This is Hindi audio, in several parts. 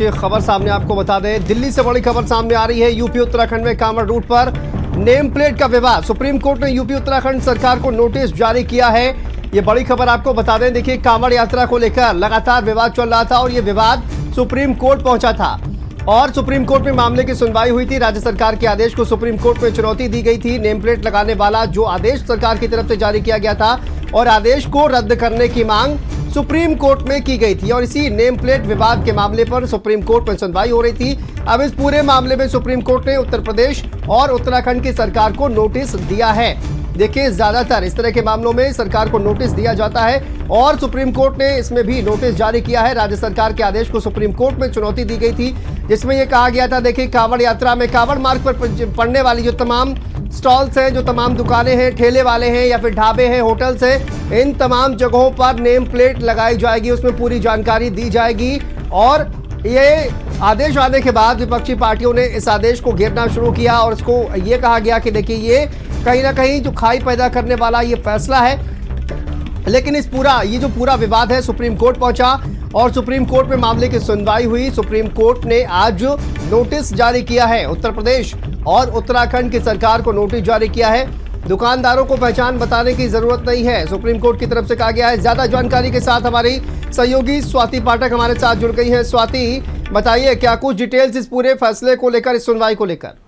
ये खबर सामने आपको बता दें, दिल्ली से बड़ी खबर सामने आ रही है। यूपी उत्तराखंड में कांवड़ रूट पर नेम प्लेट का विवाद। सुप्रीम कोर्ट ने यूपी उत्तराखंड सरकार को नोटिस जारी किया है। ये बड़ी खबर आपको बता दें। देखिए, कांवड़ यात्रा को लेकर लगातार विवाद चल रहा था और ये विवाद सुप्रीम कोर्ट पहुंचा था और सुप्रीम कोर्ट में मामले की सुनवाई हुई थी। राज्य सरकार के आदेश को सुप्रीम कोर्ट में चुनौती दी गई थी। नेम प्लेट लगाने वाला जो आदेश सरकार की तरफ से जारी किया गया था और आदेश को रद्द करने की मांग सुप्रीम कोर्ट में की गई थी और इसी नेम प्लेट विवाद के मामले पर सुप्रीम कोर्ट में सुनवाई हो रही थी। अब इस पूरे मामले में सुप्रीम कोर्ट ने उत्तर प्रदेश और उत्तराखंड की सरकार को नोटिस दिया है। देखिए, ज्यादातर इस तरह के मामलों में सरकार को नोटिस दिया जाता है और सुप्रीम कोर्ट ने इसमें भी नोटिस जारी किया है। राज्य सरकार के आदेश को सुप्रीम कोर्ट में चुनौती दी गई थी, जिसमें यह कहा गया था, देखिए, कांवड़ यात्रा में कांवड़ मार्ग पर पड़ने वाली जो तमाम स्टॉल्स हैं, जो तमाम दुकानें हैं, ठेले वाले हैं या फिर ढाबे हैं, होटल्स हैं, इन तमाम जगहों पर नेम प्लेट लगाई जाएगी। उसमें पूरी जानकारी दी जाएगी और ये आदेश आने के बाद विपक्षी पार्टियों ने इस आदेश को घेरना शुरू किया और इसको ये कहा गया कि देखिए, ये कहीं ना कहीं जो खाई पैदा करने वाला ये फैसला है। लेकिन ये जो पूरा विवाद है सुप्रीम कोर्ट पहुंचा और सुप्रीम कोर्ट में मामले की सुनवाई हुई। सुप्रीम कोर्ट ने आज नोटिस जारी किया है। उत्तर प्रदेश और उत्तराखंड की सरकार को नोटिस जारी किया है। दुकानदारों को पहचान बताने की जरूरत नहीं है, सुप्रीम कोर्ट की तरफ से कहा गया है। ज्यादा जानकारी के साथ हमारी सहयोगी स्वाति पाठक हमारे साथ जुड़ गई हैं। स्वाति, बताइए, क्या कुछ डिटेल्स इस पूरे फैसले को लेकर, इस सुनवाई को लेकर?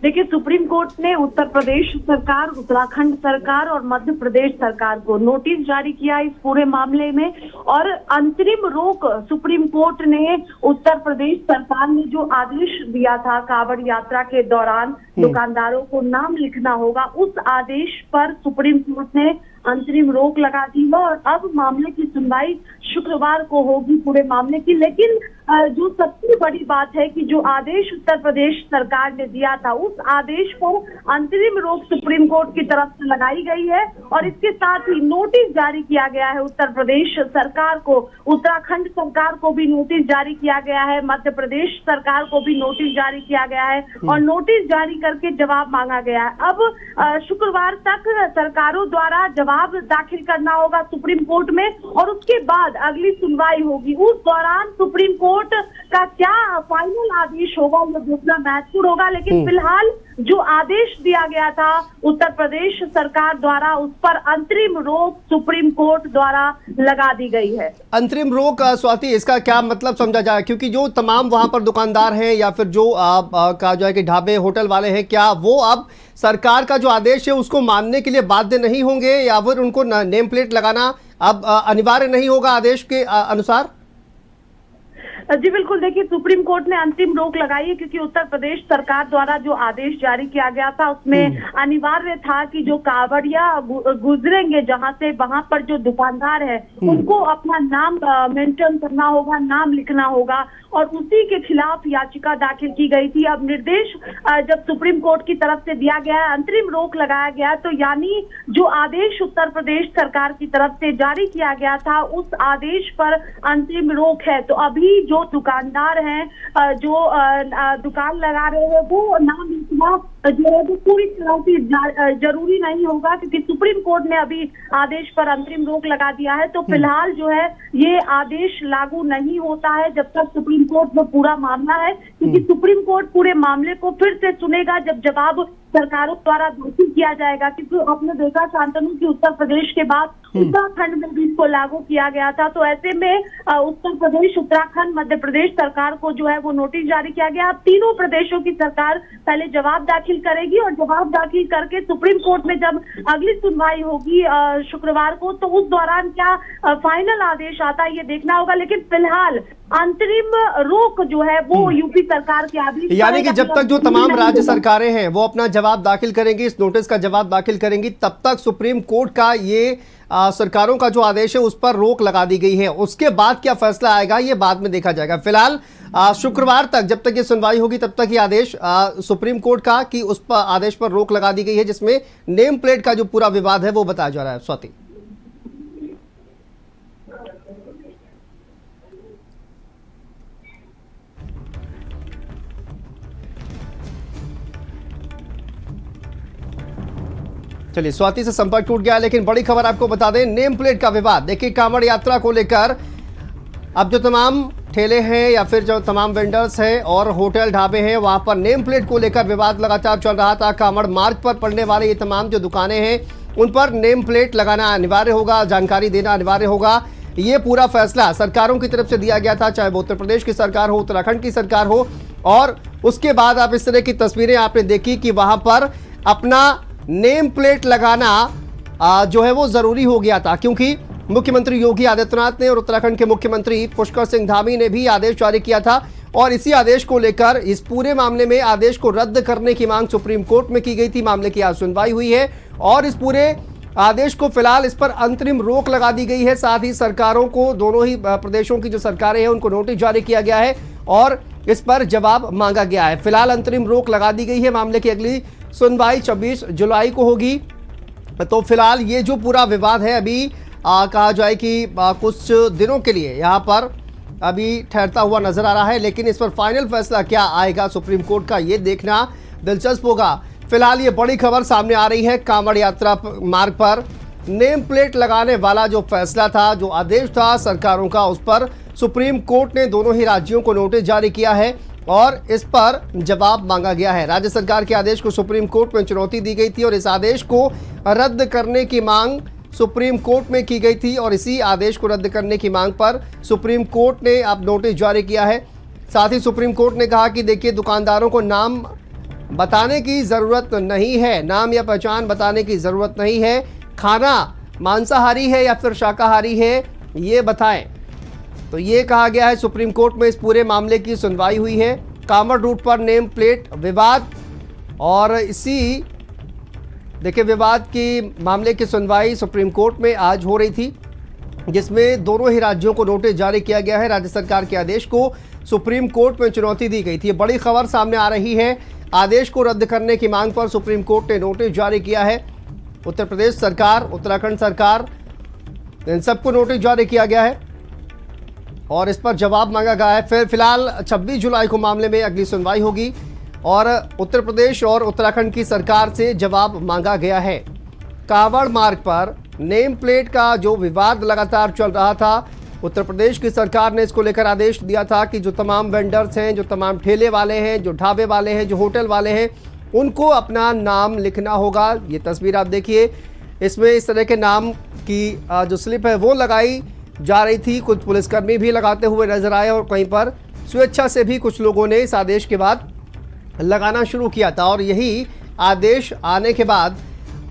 देखिए, सुप्रीम कोर्ट ने उत्तर प्रदेश सरकार, उत्तराखंड सरकार और मध्य प्रदेश सरकार को नोटिस जारी किया इस पूरे मामले में और अंतरिम रोक सुप्रीम कोर्ट ने उत्तर प्रदेश सरकार ने जो आदेश दिया था कांवड़ यात्रा के दौरान दुकानदारों को नाम लिखना होगा, उस आदेश पर सुप्रीम कोर्ट ने अंतरिम रोक लगा दी है और अब मामले की सुनवाई शुक्रवार को होगी पूरे मामले की। लेकिन जो सबसे बड़ी बात है कि जो आदेश उत्तर प्रदेश सरकार ने दिया था, उस आदेश पर अंतरिम रोक सुप्रीम कोर्ट की तरफ से लगाई गई है और इसके साथ ही नोटिस जारी किया गया है उत्तर प्रदेश सरकार को, उत्तराखंड सरकार को भी नोटिस जारी किया गया है, मध्य प्रदेश सरकार को भी नोटिस जारी किया गया है और नोटिस जारी करके जवाब मांगा गया है। अब शुक्रवार तक सरकारों द्वारा जवाब दाखिल करना होगा सुप्रीम कोर्ट में और उसके बाद अगली सुनवाई होगी। उस दौरान सुप्रीम कोर्ट का क्या फाइनल आदेश होगा वो देखना महत्वपूर्ण होगा। लेकिन फिलहाल जो आदेश दिया गया था उत्तर प्रदेश सरकार द्वारा, उस पर अंतरिम रोक सुप्रीम कोर्ट द्वारा लगा दी गई है। अंतरिम रोक, स्वाति, इसका क्या मतलब समझा जाए? क्योंकि जो तमाम वहां पर दुकानदार हैं या फिर जो कहा जाए कि ढाबे होटल वाले हैं, क्या वो अब सरकार का जो आदेश है उसको मानने के लिए बाध्य नहीं होंगे या फिर उनको नेम प्लेट लगाना अब अनिवार्य नहीं होगा आदेश के अनुसार? जी बिल्कुल, देखिए, सुप्रीम कोर्ट ने अंतिम रोक लगाई है क्योंकि उत्तर प्रदेश सरकार द्वारा जो आदेश जारी किया गया था उसमें अनिवार्य था कि जो कांवड़िया गुजरेंगे जहां से, वहां पर जो दुकानदार है उनको अपना नाम मेंशन करना होगा, नाम लिखना होगा और उसी के खिलाफ याचिका दाखिल की गई थी। अब निर्देश जब सुप्रीम कोर्ट की तरफ से दिया गया है, अंतरिम रोक लगाया गया, तो यानी जो आदेश उत्तर प्रदेश सरकार की तरफ से जारी किया गया था उस आदेश पर अंतरिम रोक है। तो अभी जो दुकानदार हैं, जो दुकान लगा रहे हैं, वो नाम लिखना जो है वो पूरी तरह से जरूरी नहीं होगा क्योंकि सुप्रीम कोर्ट ने अभी आदेश पर अंतरिम रोक लगा दिया है। तो फिलहाल जो है ये आदेश लागू नहीं होता है जब तक सुप्रीम कोर्ट में पूरा मामला है, क्योंकि सुप्रीम कोर्ट पूरे मामले को फिर से सुनेगा जब जवाब सरकारों द्वारा दाखिल किया जाएगा। क्योंकि आपने देखा शांतनु की उत्तर प्रदेश के बाद उत्तराखंड में भी इसको लागू किया गया था, तो ऐसे में उत्तर प्रदेश, उत्तराखंड, मध्य प्रदेश सरकार को जो है वो नोटिस जारी किया गया। अब तीनों प्रदेशों की सरकार पहले जवाब दाखिल करेगी और जवाब दाखिल करके सुप्रीम कोर्ट में जब अगली सुनवाई होगी शुक्रवार को, तो उस दौरान क्या फाइनल आदेश आता है ये देखना होगा। लेकिन फिलहाल अंतरिम रोक जो है वो यूपी सरकार के आदेश, यानी कि जब तक जो तमाम राज्य सरकारें हैं वो अपना जवाब दाखिल करेंगी, इस नोटिस का जवाब दाखिल करेंगी, तब तक सुप्रीम कोर्ट का ये सरकारों का जो आदेश है उस पर रोक लगा दी गई है। उसके बाद क्या फैसला आएगा ये बाद में देखा जाएगा। फिलहाल शुक्रवार तक जब तक ये सुनवाई होगी तब तक ये आदेश सुप्रीम कोर्ट का कि उस पर आदेश पर रोक लगा दी गई है, जिसमें नेम प्लेट का जो पूरा विवाद है वो बताया जा रहा है। स्वाति, चलिए, स्वाति से संपर्क टूट गया, लेकिन बड़ी खबर आपको बता दें, नेम प्लेट का विवाद। देखिए, कांवड़ यात्रा को लेकर अब जो तमाम ठेले हैं या फिर जो तमाम वेंडर्स हैं और होटल ढाबे हैं, वहां पर नेम प्लेट को लेकर विवाद लगातार चल रहा था। कांवड़ मार्ग पर पड़ने वाले ये तमाम जो दुकानें हैं उन पर नेम प्लेट लगाना अनिवार्य होगा, जानकारी देना अनिवार्य होगा। ये पूरा फैसला सरकारों की तरफ से दिया गया था, चाहे वो उत्तर प्रदेश की सरकार हो, उत्तराखंड की सरकार हो। और उसके बाद आप इस तरह की तस्वीरें आपने देखी कि वहां पर अपना नेम प्लेट लगाना जो है वो जरूरी हो गया था, क्योंकि मुख्यमंत्री योगी आदित्यनाथ ने और उत्तराखंड के मुख्यमंत्री पुष्कर सिंह धामी ने भी आदेश जारी किया था। और इसी आदेश को लेकर इस पूरे मामले में आदेश को रद्द करने की मांग सुप्रीम कोर्ट में की गई थी। मामले की आज सुनवाई हुई है और इस पूरे आदेश को फिलहाल इस पर अंतरिम रोक लगा दी गई है। साथ ही सरकारों को, दोनों ही प्रदेशों की जो सरकारें हैं उनको नोटिस जारी किया गया है और इस पर जवाब मांगा गया है। फिलहाल अंतरिम रोक लगा दी गई है। मामले की अगली सुनवाई 26 जुलाई को होगी। तो फिलहाल ये जो पूरा विवाद है अभी कहा जाए कि कुछ दिनों के लिए यहाँ पर अभी ठहरता हुआ नजर आ रहा है, लेकिन इस पर फाइनल फैसला क्या आएगा सुप्रीम कोर्ट का, ये देखना दिलचस्प होगा। फिलहाल ये बड़ी खबर सामने आ रही है। कांवड़ यात्रा मार्ग पर नेम प्लेट लगाने वाला जो फैसला था, जो आदेश था सरकारों का, उस पर सुप्रीम कोर्ट ने दोनों ही राज्यों को नोटिस जारी किया है और इस पर जवाब मांगा गया है। राज्य सरकार के आदेश को सुप्रीम कोर्ट में चुनौती दी गई थी और इस आदेश को रद्द करने की मांग सुप्रीम कोर्ट में की गई थी और इसी आदेश को रद्द करने की मांग पर सुप्रीम कोर्ट ने अब नोटिस जारी किया है। साथ ही सुप्रीम कोर्ट ने कहा कि देखिए, दुकानदारों को नाम बताने की ज़रूरत नहीं है, नाम या पहचान बताने की ज़रूरत नहीं है। खाना मांसाहारी है या फिर शाकाहारी है, ये बताएं। तो ये कहा गया है सुप्रीम कोर्ट में। इस पूरे मामले की सुनवाई हुई है। कांवड़ रूट पर नेम प्लेट विवाद और इसी देखिए विवाद की मामले की सुनवाई सुप्रीम कोर्ट में आज हो रही थी, जिसमें दोनों ही राज्यों को नोटिस जारी किया गया है। राज्य सरकार के आदेश को सुप्रीम कोर्ट में चुनौती दी गई थी। बड़ी खबर सामने आ रही है। आदेश को रद्द करने की मांग पर सुप्रीम कोर्ट ने नोटिस जारी किया है। उत्तर प्रदेश सरकार, उत्तराखंड सरकार, इन सबको नोटिस जारी किया गया है और इस पर जवाब मांगा गया है। फिलहाल 26 जुलाई को मामले में अगली सुनवाई होगी और उत्तर प्रदेश और उत्तराखंड की सरकार से जवाब मांगा गया है। कांवड़ मार्ग पर नेम प्लेट का जो विवाद लगातार चल रहा था, उत्तर प्रदेश की सरकार ने इसको लेकर आदेश दिया था कि जो तमाम वेंडर्स हैं, जो तमाम ठेले वाले हैं, जो ढाबे वाले हैं, जो होटल वाले हैं, उनको अपना नाम लिखना होगा। ये तस्वीर आप देखिए, इसमें इस तरह के नाम की जो स्लिप है वो लगाई जा रही थी। कुछ पुलिसकर्मी भी लगाते हुए नजर आए और कहीं पर स्वेच्छा से भी कुछ लोगों ने इस आदेश के बाद लगाना शुरू किया था और यही आदेश आने के बाद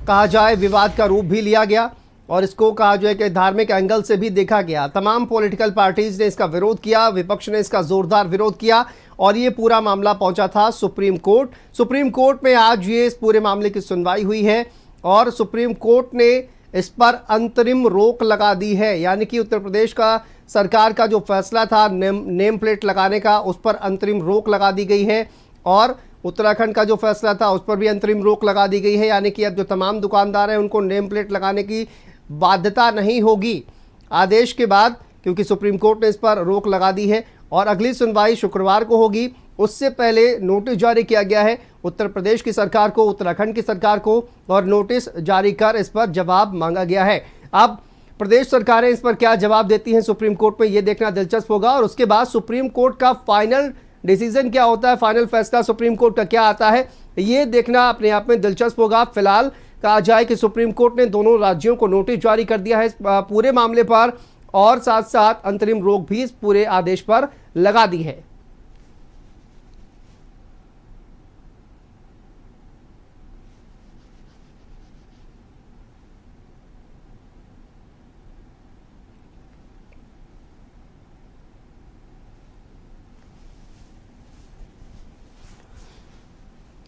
कहा जाए विवाद का रूप भी लिया गया और इसको कहा जाए कि धार्मिक एंगल से भी देखा गया। तमाम पॉलिटिकल पार्टीज ने इसका विरोध किया, विपक्ष ने इसका जोरदार विरोध किया और ये पूरा मामला पहुंचा था सुप्रीम कोर्ट। सुप्रीम कोर्ट में आज ये इस पूरे मामले की सुनवाई हुई है और सुप्रीम कोर्ट ने इस पर अंतरिम रोक लगा दी है। यानी कि उत्तर प्रदेश का सरकार का जो फैसला था नेम प्लेट लगाने का, उस पर अंतरिम रोक लगा दी गई है और उत्तराखंड का जो फैसला था उस पर भी अंतरिम रोक लगा दी गई है। यानी कि अब जो तमाम दुकानदार हैं उनको नेम प्लेट लगाने की बाध्यता नहीं होगी आदेश के बाद, क्योंकि सुप्रीम कोर्ट ने इस पर रोक लगा दी है और अगली सुनवाई शुक्रवार को होगी। उससे पहले नोटिस जारी किया गया है उत्तर प्रदेश की सरकार को, उत्तराखंड की सरकार को और नोटिस जारी कर इस पर जवाब मांगा गया है। अब प्रदेश सरकारें इस पर क्या जवाब देती हैं सुप्रीम कोर्ट में, ये देखना दिलचस्प होगा और उसके बाद सुप्रीम कोर्ट का फाइनल डिसीजन क्या होता है, फाइनल फैसला सुप्रीम कोर्ट का क्या आता है, ये देखना अपने आप में दिलचस्प होगा। फिलहाल कहा जाए कि सुप्रीम कोर्ट ने दोनों राज्यों को नोटिस जारी कर दिया है इस पूरे मामले पर और साथ साथ अंतरिम रोक भी इस पूरे आदेश पर लगा दी है।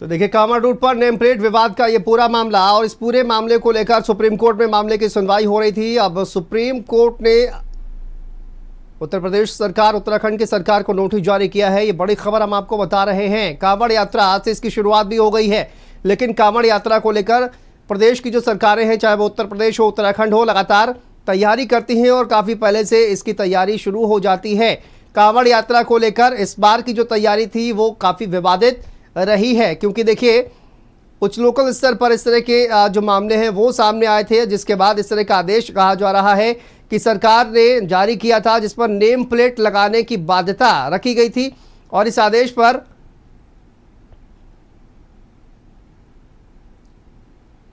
तो देखिए, कांवड़ रूट पर नेम प्लेट विवाद का ये पूरा मामला और इस पूरे मामले को लेकर सुप्रीम कोर्ट में मामले की सुनवाई हो रही थी। अब सुप्रीम कोर्ट ने उत्तर प्रदेश सरकार, उत्तराखंड की सरकार को नोटिस जारी किया है। ये बड़ी खबर हम आपको बता रहे हैं। कांवड़ यात्रा आज से इसकी शुरुआत भी हो गई है, लेकिन कांवड़ यात्रा को लेकर प्रदेश की जो सरकारें हैं, चाहे वो उत्तर प्रदेश हो, उत्तराखंड हो, लगातार तैयारी करती हैं और काफ़ी पहले से इसकी तैयारी शुरू हो जाती है। कांवड़ यात्रा को लेकर इस बार की जो तैयारी थी वो काफ़ी विवादित रही है, क्योंकि देखिए कुछ लोकल स्तर पर इस तरह के जो मामले हैं वो सामने आए थे, जिसके बाद इस तरह का आदेश कहा जा रहा है की सरकार ने जारी किया था, जिस पर नेम प्लेट लगाने की बाध्यता रखी गई थी। और इस आदेश पर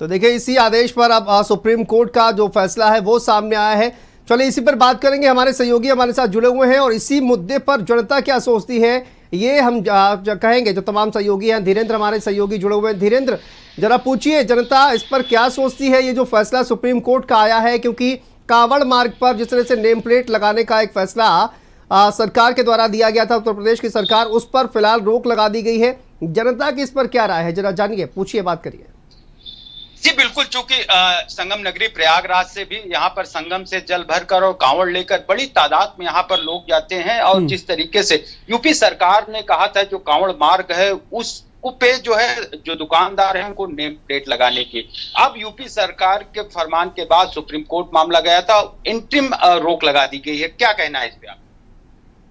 तो देखिए, इसी आदेश पर अब सुप्रीम कोर्ट का जो फैसला है वो सामने आया है। चलिए इसी पर बात करेंगे, हमारे सहयोगी हमारे साथ जुड़े हुए हैं और इसी मुद्दे पर जनता क्या सोचती है ये हम कहेंगे। जो तमाम सहयोगी हैं, धीरेन्द्र हमारे सहयोगी जुड़े हुए हैं। धीरेन्द्र, जरा पूछिए जनता इस पर क्या सोचती है, ये जो फैसला सुप्रीम कोर्ट का आया है, क्योंकि कांवड़ मार्ग पर जिस तरह से नेम प्लेट लगाने का एक फैसला सरकार के द्वारा दिया गया था, उत्तर प्रदेश की सरकार, उस पर फिलहाल रोक लगा दी गई है। जनता की इस पर क्या राय है, जरा जानिए, पूछिए, बात करिए। जी बिल्कुल, चूंकि संगम नगरी प्रयागराज से भी यहाँ पर संगम से जल भरकर और कांवड़ लेकर बड़ी तादाद में यहाँ पर लोग जाते हैं। और जिस तरीके से यूपी सरकार ने कहा था जो कांवड़ मार्ग है उस पे जो है जो दुकानदार हैं उनको नेम प्लेट लगाने की, अब यूपी सरकार के फरमान के बाद सुप्रीम कोर्ट मामला गया था, इंटरिम रोक लगा दी गई है। क्या कहना है इस पे आप?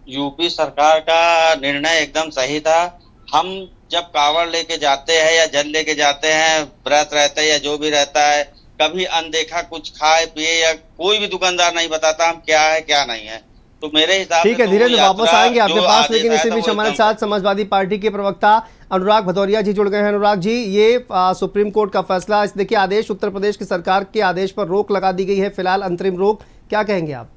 यूपी सरकार का निर्णय एकदम सही था। हम जब कांवड़ लेके जाते हैं या जल लेके जाते हैं, व्रत रहता है या जो भी रहता है, कभी अनदेखा कुछ खाए पिए या कोई भी दुकानदार नहीं बताता हम क्या है क्या नहीं है। तो मेरे हिसाब से ठीक है, धीरेन्द्र वापस आएंगे आपके पास, लेकिन इसी बीच हमारे साथ समाजवादी पार्टी के प्रवक्ता अनुराग भदौरिया जी जुड़ गए हैं। अनुराग जी, ये सुप्रीम कोर्ट का फैसला, इस देखिए आदेश, उत्तर प्रदेश की सरकार के आदेश पर रोक लगा दी गई है, फिलहाल अंतरिम रोक, क्या कहेंगे आप?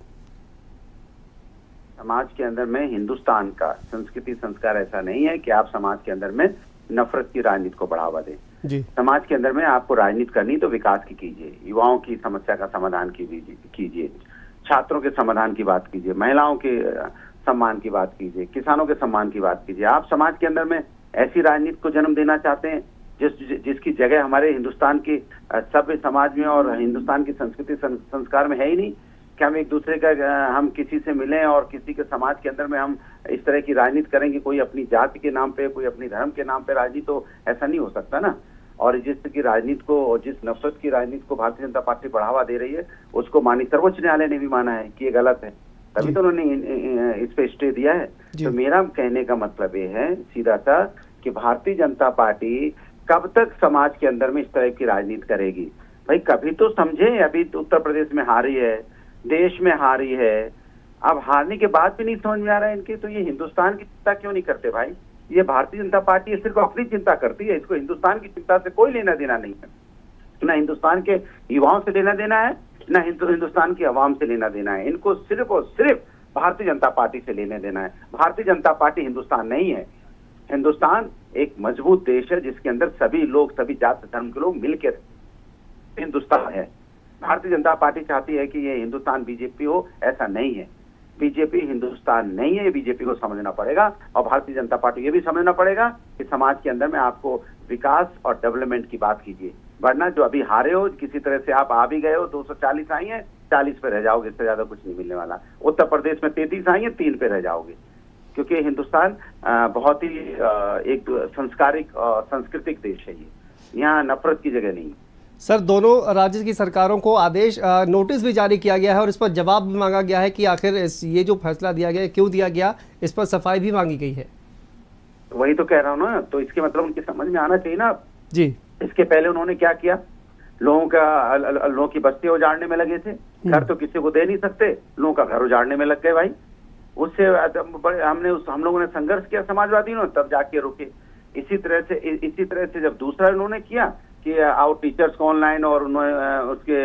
समाज के अंदर में हिंदुस्तान का संस्कृति संस्कार ऐसा नहीं है कि आप समाज के अंदर में नफरत की राजनीति को बढ़ावा दें जी। समाज के अंदर में आपको राजनीति करनी तो विकास की कीजिए, युवाओं की समस्या का समाधान कीजिए, छात्रों के समाधान की बात कीजिए, महिलाओं के सम्मान की बात कीजिए, किसानों के सम्मान की बात कीजिए। आप समाज के अंदर में ऐसी राजनीति को जन्म देना चाहते हैं जिसकी जगह हमारे हिंदुस्तान की सभ्य समाज में और हिंदुस्तान की संस्कृति संस्कार में है ही नहीं। कि हम एक दूसरे का हम किसी से मिलें और किसी के समाज के अंदर में हम इस तरह की राजनीति करेंगे, कोई अपनी जाति के नाम पे, कोई अपनी धर्म के नाम पे राजनीति, तो ऐसा नहीं हो सकता ना। और जिस की राजनीति को और जिस नफरत की राजनीति को भारतीय जनता पार्टी बढ़ावा दे रही है, उसको माननीय सर्वोच्च न्यायालय ने भी माना है कि ये गलत है, तभी तो उन्होंने इस पे स्टे दिया है। तो मेरा कहने का मतलब ये है सीधा सा कि भारतीय जनता पार्टी कब तक समाज के अंदर में इस तरह की राजनीति करेगी? भाई कभी तो समझे, अभी तो उत्तर प्रदेश में हारी है, देश में हारी है, अब हारने के बाद भी नहीं समझ में आ रहा है इनके, तो ये हिंदुस्तान की चिंता क्यों नहीं करते भाई? ये भारतीय जनता पार्टी सिर्फ अपनी चिंता करती है, इसको हिंदुस्तान की चिंता से कोई लेना देना नहीं है। ना हिंदुस्तान के युवाओं से लेना देना है, ना हिंदुस्तान की आवाम से लेना देना है। इनको सिर्फ और सिर्फ भारतीय जनता पार्टी से लेने देना है। भारतीय जनता पार्टी हिंदुस्तान नहीं है। हिंदुस्तान एक मजबूत देश है जिसके अंदर सभी लोग, सभी जाति धर्म के लोग मिलकर हिंदुस्तान है। भारतीय जनता पार्टी चाहती है कि ये हिंदुस्तान बीजेपी हो, ऐसा नहीं है। बीजेपी हिंदुस्तान नहीं है, बीजेपी को समझना पड़ेगा। और भारतीय जनता पार्टी ये भी समझना पड़ेगा कि समाज के अंदर में आपको विकास और डेवलपमेंट की बात कीजिए, वरना जो अभी हारे हो, किसी तरह से आप आ भी गए हो, 240 आई है, 40 पे रह जाओगे, इससे ज्यादा कुछ नहीं मिलने वाला। उत्तर प्रदेश में 33 आई है, 3 पे रह जाओगे, क्योंकि हिंदुस्तान बहुत ही एक संस्कारिक सांस्कृतिक देश है। ये यहाँ नफरत की जगह नहीं। सर, दोनों राज्य की सरकारों को आदेश नोटिस भी जारी किया गया है और इस पर जवाब भी मांगा गया है कि आखिर ये जो फैसला दिया गया है क्यों दिया गया, इस पर सफाई भी मांगी गई है। वही तो कह रहा हूँ ना, तो इसके मतलब उनकी समझ में आना चाहिए ना जी। इसके पहले उन्होंने क्या किया? लोगों की बस्ती उजाड़ने में लगे थे, घर तो किसी को दे नहीं सकते, लोगों का घर उजाड़ने में लग गए भाई। उससे हम लोगों ने संघर्ष किया समाजवादी ने, तब जाके रुके। इसी तरह से जब दूसरा उन्होंने किया कि आओ टीचर्स को ऑनलाइन, और उसके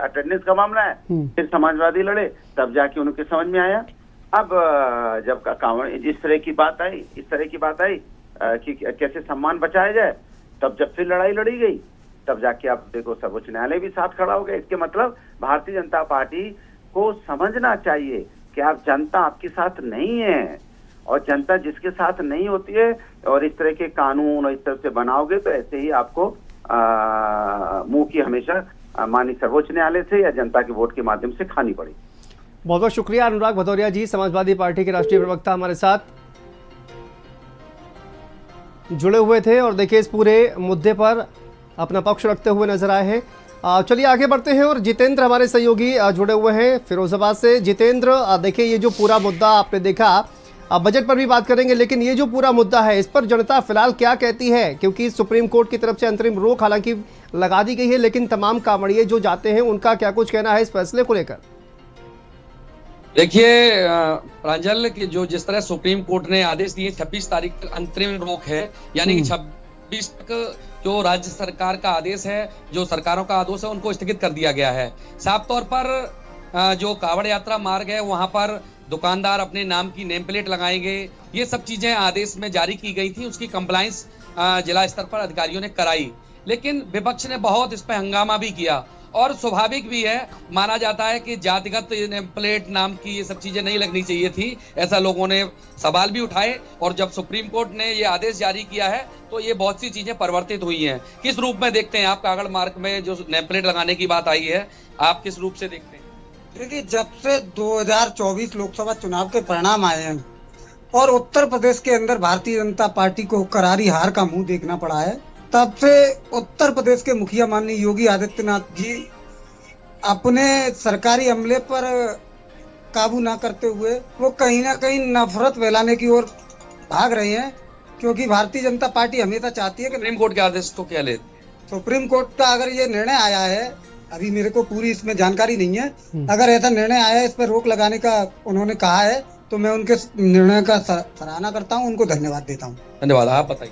अटेंडेंस का मामला है, फिर समाजवादी लड़े, तब जाके उनके समझ में आया। अब जब इस तरह की बात आई कि कैसे सम्मान बचाया जाए, तब जब फिर लड़ाई लड़ी गई, तब जाके आप देखो सर्वोच्च न्यायालय भी साथ खड़ा हो गया। इसके मतलब भारतीय जनता पार्टी को समझना चाहिए कि आप जनता आपके साथ नहीं है, और जनता जिसके साथ नहीं होती है और इस तरह के कानून और इस तरह से बनाओगे तो ऐसे ही आपको मुंह की हमेशा माननीय सर्वोच्च न्यायालय से या जनता के वोट के माध्यम से खानी पड़ेगी। बहुत बहुत शुक्रिया अनुराग भदौरिया जी, समाजवादी पार्टी के राष्ट्रीय प्रवक्ता हमारे साथ जुड़े हुए थे और देखिए इस पूरे मुद्दे पर अपना पक्ष रखते हुए नजर आए हैं। चलिए आगे बढ़ते हैं और जितेंद्र हमारे सहयोगी जुड़े हुए हैं फिरोजाबाद से। जितेंद्र, देखिए ये जो पूरा मुद्दा आपने देखा, अब बजट पर भी बात करेंगे, लेकिन ये जो पूरा मुद्दा है इस पर जनता फिलहाल क्या कहती है, क्योंकि सुप्रीम कोर्ट की तरफ से अंतरिम रोक हालांकि लगा दी गई है, लेकिन तमाम कांवड़िए जो जाते हैं उनका क्या कुछ कहना है इस फैसले को लेकर। देखिए प्रांजल कि जो जिस तरह सुप्रीम कोर्ट ने आदेश दिए 26 तारीख तक अंतरिम रोक है, यानी कि 26 तक जो राज्य सरकार का आदेश है, जो सरकारों का आदेश है, उनको स्थगित कर दिया गया है। साफ तौर पर जो कांवड़ यात्रा मार्ग है वहां पर दुकानदार अपने नाम की नेम प्लेट लगाएंगे। ये सब चीजें आदेश में जारी की गई थी, उसकी कंप्लायंस जिला स्तर पर अधिकारियों ने कराई, लेकिन विपक्ष ने बहुत इस पर हंगामा भी किया और स्वाभाविक भी है। माना जाता है कि जातिगत नेम प्लेट नाम की ये सब चीजें नहीं लगनी चाहिए थी, ऐसा लोगों ने सवाल भी उठाए। और जब सुप्रीम कोर्ट ने ये आदेश जारी किया है तो ये बहुत सी चीजें परिवर्तित हुई हैं। किस रूप में देखते हैं आप कांवड़ मार्ग में जो नेम प्लेट लगाने की बात आई है, आप किस रूप से देखते हैं? देखिए, जब से 2024 लोकसभा चुनाव के परिणाम आए हैं और उत्तर प्रदेश के अंदर भारतीय जनता पार्टी को करारी हार का मुंह देखना पड़ा है, तब से उत्तर प्रदेश के मुखिया माननीय योगी आदित्यनाथ जी अपने सरकारी अमले पर काबू ना करते हुए वो कहीं ना कहीं नफरत फैलाने की ओर भाग रहे हैं, क्योंकि भारतीय जनता पार्टी हमेशा चाहती है कि सुप्रीम कोर्ट के आदेश को क्या लेते? सुप्रीम कोर्ट का अगर ये निर्णय आया है, अभी मेरे को पूरी इसमें जानकारी नहीं है, अगर ऐसा निर्णय आया है, इस पर रोक लगाने का उन्होंने कहा है, तो मैं उनके निर्णय का सराहना करता हूं, उनको धन्यवाद देता हूं। धन्यवाद। आप बताइए।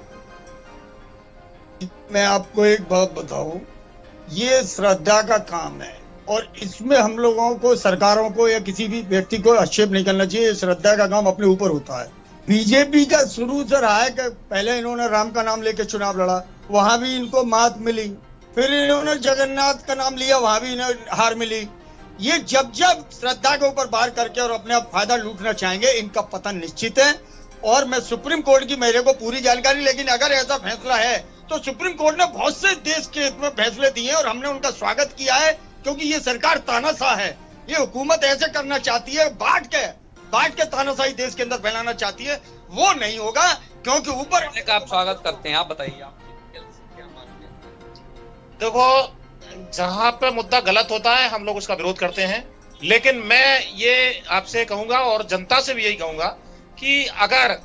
मैं आपको एक बात बताऊं, ये श्रद्धा का काम है और इसमें हम लोगों को, सरकारों को या किसी भी व्यक्ति को आक्षेप नहीं करना चाहिए। श्रद्धा का काम अपने ऊपर होता है। बीजेपी का शुरू से रहा है कि पहले इन्होंने राम का नाम लेकर चुनाव लड़ा, वहां भी इनको मात मिली, फिर इन्होंने जगन्नाथ का नाम लिया, वहां भी इन्हें हार मिली। ये जब जब श्रद्धा के ऊपर बार करके और अपने आप फायदा लूटना चाहेंगे, इनका पतन निश्चित है। और मैं सुप्रीम कोर्ट की, मेरे को पूरी जानकारी, लेकिन अगर ऐसा फैसला है तो सुप्रीम कोर्ट ने बहुत से देश के हित में फैसले दिए और हमने उनका स्वागत किया है, क्योंकि ये सरकार तानाशाह है। ये हुकूमत ऐसे करना चाहती है, बांट के तानाशाही देश के अंदर फैलाना चाहती है, वो नहीं होगा। क्योंकि ऊपर आप स्वागत करते हैं, आप बताइए आप क्या मानते हैं? देखो, जहां पे मुद्दा गलत होता है हम लोग उसका विरोध करते हैं, लेकिन मैं ये आपसे कहूंगा और जनता से भी यही कहूंगा कि अगर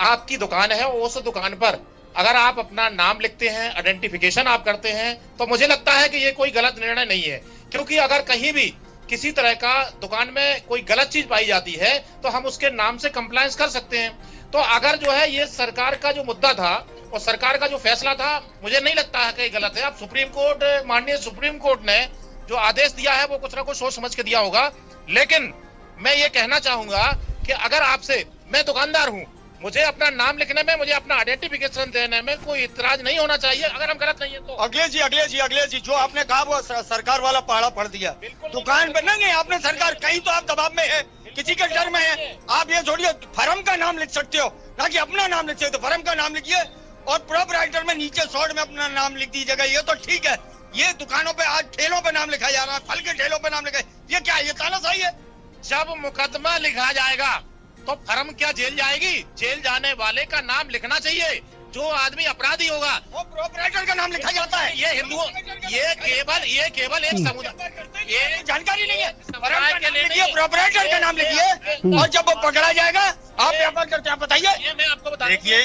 आपकी दुकान है, उस दुकान पर अगर आप अपना नाम लिखते हैं, आइडेंटिफिकेशन आप करते हैं, तो मुझे लगता है कि ये कोई गलत निर्णय नहीं है। क्योंकि अगर कहीं भी किसी तरह का दुकान में कोई गलत चीज पाई जाती है तो हम उसके नाम से कंप्लायंस कर सकते हैं। तो अगर जो है ये सरकार का जो मुद्दा था और सरकार का जो फैसला था, मुझे नहीं लगता है कि गलत है। अब सुप्रीम कोर्ट, माननीय सुप्रीम कोर्ट ने जो आदेश दिया है वो कुछ ना कुछ सोच समझ के दिया होगा। लेकिन मैं ये कहना चाहूंगा कि अगर आपसे, मैं दुकानदार हूं, मुझे अपना नाम लिखने में, मुझे अपना आइडेंटिफिकेशन देने में कोई इतराज नहीं होना चाहिए, अगर हम गलत नहीं है तो। अगले जी जो आपने कहा वो सरकार वाला पहाड़ा पड़ दिया। दुकान पे नहीं, आपने सरकार, कहीं तो आप दबाव में है, किसी के डर में है। आप ये छोड़िए, फर्म का नाम लिख सकते हो, ना कि अपना नाम लिख सकते हो। फर्म का नाम लिखिए और प्रोप्राइटर में नीचे शॉर्ट में अपना नाम लिख दीजिएगा, ये तो ठीक है। ये दुकानों पे आज ठेलों पे नाम लिखा जा रहा है, फल के ठेलों पे नाम लिखा, ये क्या, ये तानाशाही है? जब मुकदमा लिखा जाएगा तो फर्म क्या जेल जाएगी? जेल जाने वाले का नाम लिखना चाहिए, जो आदमी अपराधी होगा वो प्रोप्राइटर का नाम लिखा जाता है। ये हिंदुओं, ये केवल एक समुदाय, ये जानकारी नहीं है। समुदाय के लिए नहीं, प्रोप्राइटर का नाम लिखिए और जब वो पकड़ा जाएगा, आप व्यापार करते हैं, बताइए। ये मैं आपको बता, देखिए,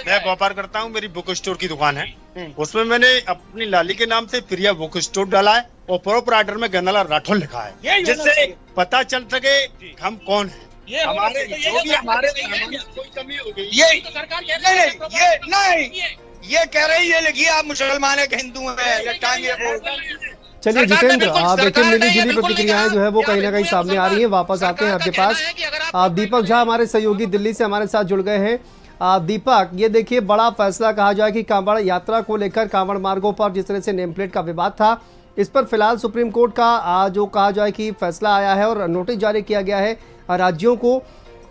मैं व्यापार करता हूँ, मेरी बुक स्टोर की दुकान है, उसमें मैंने अपनी लाली के नाम से प्रिया बुक स्टोर डाला है और प्रोप्राइटर में गन्नालाल राठौर लिखा है, जिससे पता चल सके हम कौन है। ये हमारे जो भी हमारे कोई कमी हो गई, ये तो सरकार ये कह रही है, लिखिए आप मुसलमान है कि हिंदू है, टांगे। चलिए जितेंद्र, देखिए मिली जुली प्रतिक्रियाएं जो है वो कहीं ना कहीं सामने आ रही हैं। वापस आते हैं आपके पास। दीपक झा हमारे सहयोगी दिल्ली से हमारे साथ जुड़ गए हैं। दीपक, ये देखिए बड़ा फैसला कहा जाए कि कांवड़ यात्रा को लेकर कांवड़ मार्गों पर जिस तरह से नेम प्लेट का विवाद था, इस पर फिलहाल सुप्रीम कोर्ट का जो कहा जाए कि फैसला आया है और नोटिस जारी किया गया है राज्यों को,